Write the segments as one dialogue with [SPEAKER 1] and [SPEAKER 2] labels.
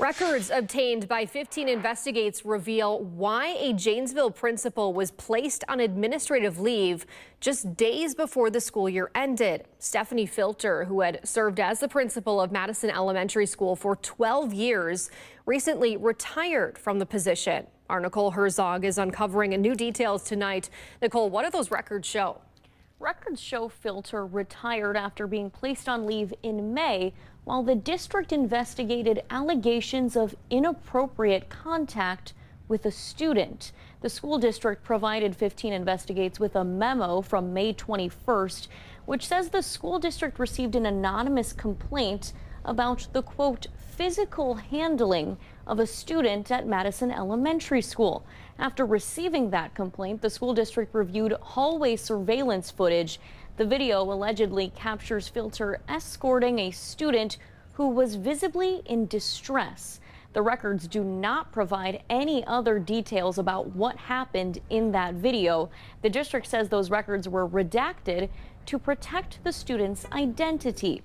[SPEAKER 1] Records obtained by 15 Investigates reveal why a Janesville principal was placed on administrative leave just days before the school year ended. Stephanie Filter, who had served as the principal of Madison Elementary School for 12 years, recently retired from the position. Our Nicole Herzog is uncovering new details tonight. Nicole, what do those records show?
[SPEAKER 2] Records show Filter retired after being placed on leave in May while the district investigated allegations of inappropriate contact with a student. The school district provided 15 Investigates with a memo from May 21st, which says the school district received an anonymous complaint about the, quote, physical handling of a student at Madison Elementary School. After receiving that complaint, the school district reviewed hallway surveillance footage. The video allegedly captures Filter escorting a student who was visibly in distress. The records do not provide any other details about what happened in that video. The district says those records were redacted to protect the student's identity.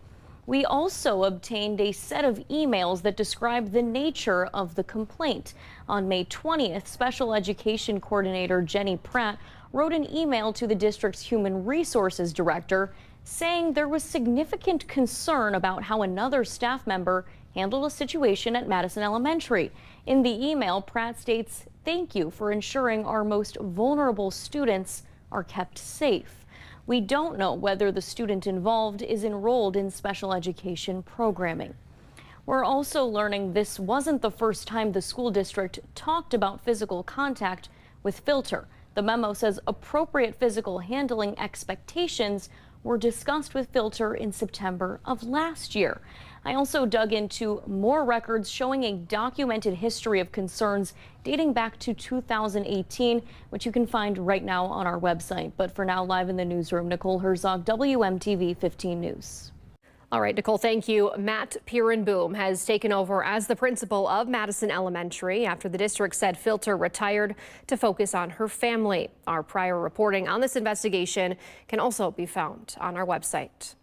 [SPEAKER 2] We also obtained a set of emails that describe the nature of the complaint. On May 20th, Special Education Coordinator Jenny Pratt wrote an email to the district's Human Resources Director saying there was significant concern about how another staff member handled a situation at Madison Elementary. In the email, Pratt states, "Thank you for ensuring our most vulnerable students are kept safe." We don't know whether the student involved is enrolled in special education programming. We're also learning this wasn't the first time the school district talked about physical contact with Filter. The memo says appropriate physical handling expectations were discussed with Filter in September of last year. I also dug into more records showing a documented history of concerns dating back to 2018, which you can find right now on our website. But for now, live in the newsroom, Nicole Herzog, WMTV 15 News.
[SPEAKER 1] All right, Nicole, thank you. Matt Pierenboom has taken over as the principal of Madison Elementary after the district said Filter retired to focus on her family. Our prior reporting on this investigation can also be found on our website.